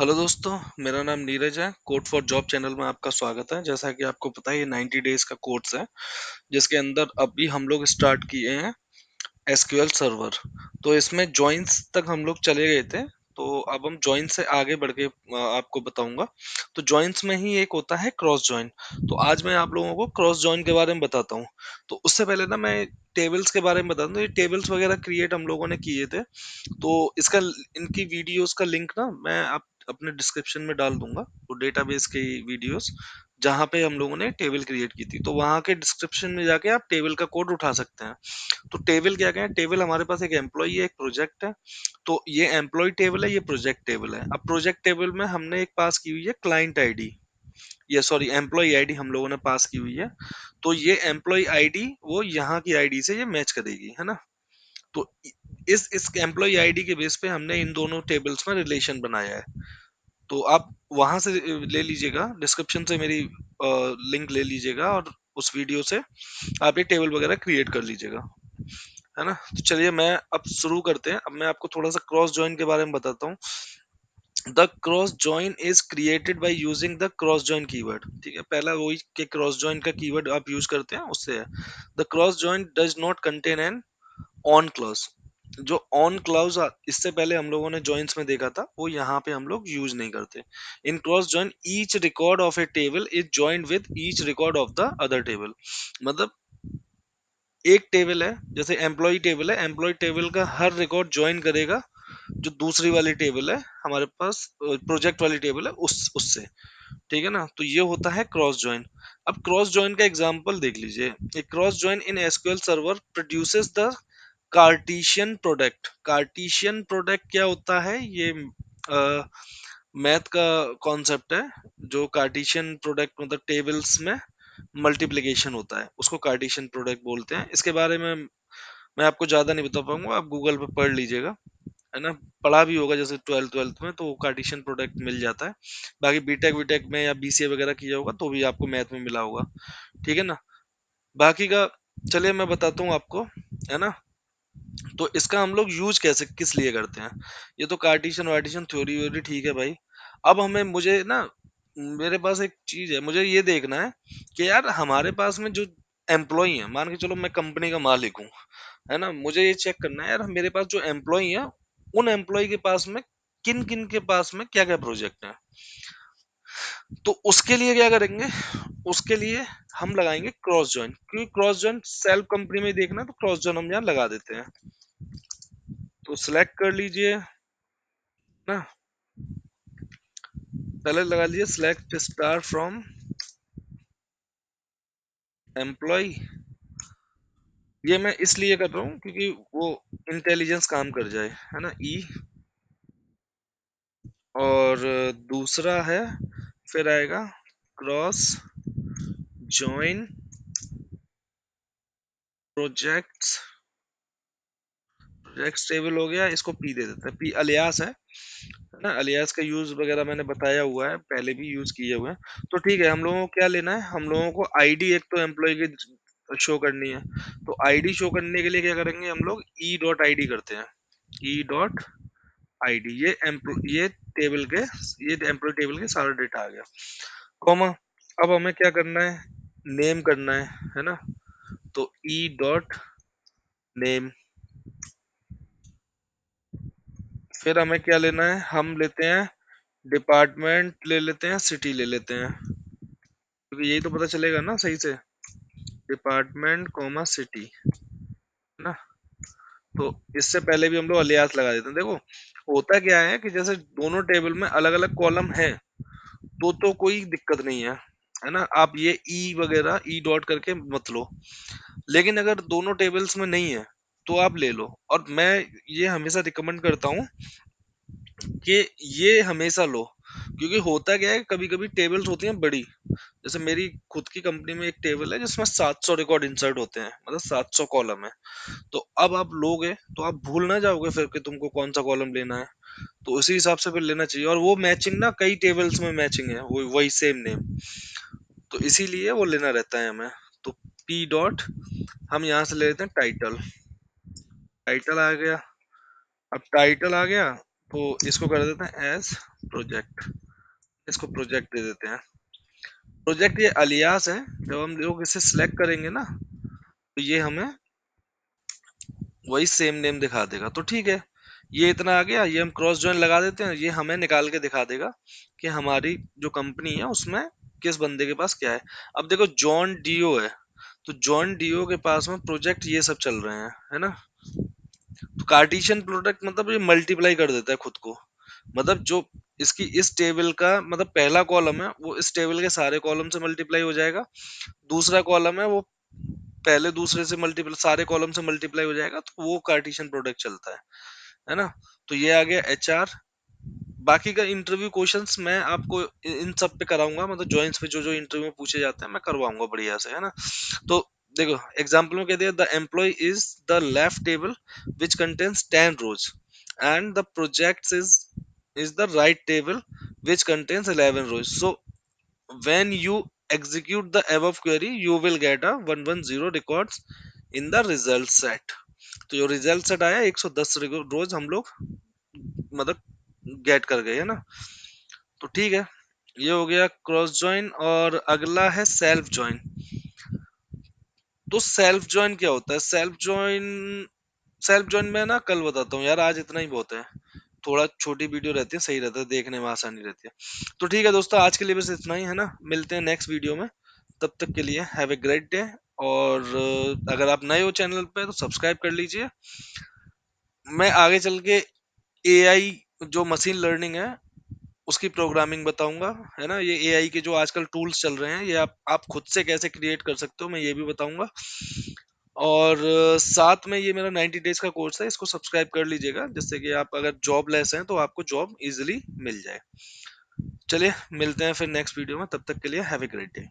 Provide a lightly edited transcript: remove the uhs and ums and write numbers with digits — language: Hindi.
हेलो दोस्तों, मेरा नाम नीरज है। कोड फॉर जॉब चैनल में आपका स्वागत है। जैसा कि आपको पता है, ये 90 डेज का कोर्स है जिसके अंदर अभी हम लोग स्टार्ट किए हैं एसक्यूएल सर्वर। तो इसमें जॉइंस तक हम लोग चले गए थे। तो अब हम जॉइन से आगे बढ़ के आपको बताऊंगा। तो जॉइंस में ही एक होता है क्रॉस जॉइन। तो आज मैं आप लोगों को क्रॉस जॉइन के बारे में बताता हूँ। तो उससे पहले ना मैं टेबल्स के बारे में बता दूं। ये टेबल्स वगैरह क्रिएट हम लोगों ने किए थे। तो इसका इनकी वीडियोस का लिंक ना मैं आप अपने डिस्क्रिप्शन में डाल दूंगा। वो डेटाबेस की वीडियोस जहाँ पे हम लोगों ने टेबल क्रिएट की थी, तो वहाँ के डिस्क्रिप्शन में जाके आप टेबल का कोड उठा सकते हैं। तो टेबल क्या क्या है? टेबल हमारे पास एक एम्प्लॉय है, एक प्रोजेक्ट है। तो ये एम्प्लॉय टेबल है, ये प्रोजेक्ट टेबल है। अब प्रोजेक्ट टेबल में हमने एक पास की हुई है क्लाइंट आईडी, ये सॉरी एम्प्लॉय आईडी हम लोगों ने पास की हुई है। तो ये एम्प्लॉय आईडी वो यहाँ की आईडी से ये मैच करेगी, है ना। तो इस एम्प्लॉय आईडी के बेस पे हमने इन दोनों टेबल्स में रिलेशन बनाया है। तो आप वहां से ले लीजिएगा, डिस्क्रिप्शन से मेरी लिंक ले लीजिएगा और उस वीडियो से आप ये टेबल वगैरह क्रिएट कर लीजिएगा, है ना। तो चलिए मैं अब शुरू करते हैं। अब मैं आपको थोड़ा सा क्रॉस जॉइन के बारे में बताता हूँ। The cross join is created by using the cross join keyword. ठीक है, पहला वही कि क्रॉस जॉइन का कीवर्ड आप यूज करते हैं, उससे है। The cross join does not contain an on clause. जो ऑन क्लॉज इससे पहले हम लोगों ने जॉइंस में देखा था, वो यहाँ पे हम लोग यूज नहीं करते। In cross join each record of a table is joined with each record of the other table. मतलब एक टेबल है, जैसे एम्प्लॉय टेबल है, एम्प्लॉय टेबल का हर रिकॉर्ड ज्वाइन करेगा जो दूसरी वाली टेबल है हमारे पास, प्रोजेक्ट वाली टेबल है उससे। ठीक है ना। तो ये होता है क्रॉस जॉइन। अब क्रॉस जॉइन का एग्जांपल देख लीजिए। एक cross join in SQL server produces the Cartesian product. Cartesian product क्या होता है? ये मैथ का कॉन्सेप्ट है। जो कार्टेशियन प्रोडक्ट मतलब टेबल्स में मल्टीप्लिकेशन होता है, उसको कार्टेशियन प्रोडक्ट बोलते हैं। इसके बारे में मैं आपको ज्यादा नहीं बता पाऊंगा, आप गूगल पे पढ़ लीजिएगा, है ना। पढ़ा भी होगा जैसे ट्वेल्थ में, तो कार्टेशियन प्रोडक्ट मिल जाता है। बाकी बीटेक वीटेक में या बीसीए वगैरह किया होगा तो भी आपको मैथ में मिला होगा। ठीक है ना। बाकी का चलिए मैं बताता हूँ आपको, है ना। तो इसका हम लोग यूज कैसे किस लिए करते हैं? ये तो कार्टेशियन वार्टिशियन थ्योरी व्योरी ठीक है भाई। अब हमें मुझे ना मेरे पास एक चीज है, मुझे ये देखना है कि यार हमारे पास में जो एम्प्लॉय है, मान के चलो मैं कंपनी का मालिक हूँ, है ना। मुझे ये चेक करना है यार मेरे पास जो एम्प्लॉय है, उन एम्प्लॉय के पास में किन किन के पास में क्या क्या प्रोजेक्ट है। तो उसके लिए क्या करेंगे? उसके लिए हम लगाएंगे क्रॉस जॉइन, क्योंकि क्रॉस जॉइन सेल्फ कंपनी में देखना है, तो क्रॉस जॉइन हम यहाँ लगा देते हैं। तो सिलेक्ट कर लीजिए ना, पहले लगा लीजिए सिलेक्ट स्टार फ्रॉम एम्प्लॉय। ये मैं इसलिए कर रहा हूँ क्योंकि वो इंटेलिजेंस काम कर जाए, है ना। ई और दूसरा है, फिर आएगा cross join projects. Projects table हो गया, इसको पी दे देते हैं। पी अलियास है ना। अलियास का यूज वगैरह मैंने बताया हुआ है, पहले भी यूज किए हुए हैं। तो ठीक है, हम लोगों को क्या लेना है? हम लोगों को आईडी एक तो एम्प्लॉय की शो करनी है। तो आईडी शो करने के लिए क्या करेंगे? हम लोग ई डॉट आई डी करते हैं। ई डॉट आई डी, ये टेबल के, ये एम्प्लॉय टेबल के सारा डेटा आ गया, कॉमा। अब हमें क्या करना है? नेम करना है ना। तो ई डॉट नेम। फिर हमें क्या लेना है? हम लेते हैं डिपार्टमेंट ले लेते हैं, सिटी ले लेते हैं, क्योंकि यही तो पता चलेगा ना सही से। डिपार्टमेंट कॉमा सिटी, है ना। तो इससे पहले भी हम लोग अलियास लगा देते हैं। देखो होता क्या है कि जैसे दोनों टेबल में अलग अलग कॉलम है, तो कोई दिक्कत नहीं है ना। आप ये ई वगैरह ई डॉट करके मत लो। लेकिन अगर दोनों टेबल्स में नहीं है तो आप ले लो। और मैं ये हमेशा रिकमेंड करता हूँ कि ये हमेशा लो, क्योंकि होता क्या है, कभी कभी टेबल्स होती हैं बड़ी। जैसे मेरी खुद की कंपनी में एक टेबल है जिसमें 700 रिकॉर्ड इंसर्ट होते हैं, मतलब 700 कॉलम है। तो अब आप लोगे तो आप भूल ना जाओगे फिर कि तुमको कौन सा कॉलम लेना है। तो उसी हिसाब से फिर लेना चाहिए। और वो मैचिंग ना कई टेबल्स में मैचिंग है, वो वही सेम नेम। तो इसीलिए वो लेना रहता है हमें। तो पी डॉट हम यहाँ से ले लेते हैं टाइटल। टाइटल आ गया। अब टाइटल आ गया, तो इसको कर देते हैं एज प्रोजेक्ट, इसको प्रोजेक्ट दे देते हैं। प्रोजेक्ट ये अलियास है, जब हम लोग इसे सिलेक्ट करेंगे ना तो ये हमें वही सेम नेम दिखा देगा। तो ठीक है, ये इतना आ गया, ये हम क्रॉस जॉइन लगा देते हैं, ये हमें निकाल के दिखा देगा कि हमारी जो कंपनी है उसमें किस बंदे के पास क्या है। अब देखो जॉन डीओ है, तो जॉन डीओ के पास में प्रोजेक्ट ये सब चल रहे हैं, है ना। तो कार्टेशियन प्रोडक्ट मतलब ये मल्टीप्लाई कर देता है खुद को, मतलब जो इसकी इस टेबल का मतलब पहला कॉलम है वो इस टेबल के सारे कॉलम से मल्टीप्लाई हो जाएगा, दूसरा कॉलम है वो पहले दूसरे से मल्टीप्लाई सारे कॉलम से मल्टीप्लाई हो जाएगा, तो वो कार्टेशियन प्रोडक्ट चलता है ना। तो ये आ गया एचआर। बाकी का इंटरव्यू क्वेश्चंस मैं आपको इन सब पे कराऊंगा, मतलब जॉइंस पे जो जो इंटरव्यू में पूछे जाते हैं मैं करवाऊंगा बढ़िया से, है ना। तो देखो एग्जांपल में कह दिया, the employee is the left table which contains 10 rows and the project is the right table which contains 11 rows. So when you execute the above query you will get a 110 records in the result set. तो जो रिजल्ट सेट आया 110 रोज हम लोग मतलब गेट कर गए, है ना। तो ठीक है, ये हो गया क्रॉस जॉइन। और अगला है सेल्फ जॉइन। तो सेल्फ जॉइन क्या होता है? सेल्फ जॉइन में ना कल बताता हूँ यार, आज इतना ही बहुत है। थोड़ा छोटी वीडियो रहती है, सही रहता है, देखने में आसानी रहती है। तो ठीक है दोस्तों, आज के लिए बस इतना ही, है ना। मिलते हैं नेक्स्ट वीडियो में, तब तक के लिए हैव ए ग्रेट डे। और अगर आप नए हो चैनल पे तो सब्सक्राइब कर लीजिए। मैं आगे चल के एआई जो मशीन लर्निंग है उसकी प्रोग्रामिंग बताऊंगा, है ना। ये एआई के जो आजकल टूल्स चल रहे हैं ये आप खुद से कैसे क्रिएट कर सकते हो मैं ये भी बताऊंगा। और साथ में ये मेरा 90 डेज का कोर्स है, इसको सब्सक्राइब कर लीजिएगा जिससे कि आप अगर जॉब लेस हैं तो आपको जॉब इजीली मिल जाए। चलिए मिलते हैं फिर नेक्स्ट वीडियो में, तब तक के लिए हैव ए ग्रेट डे।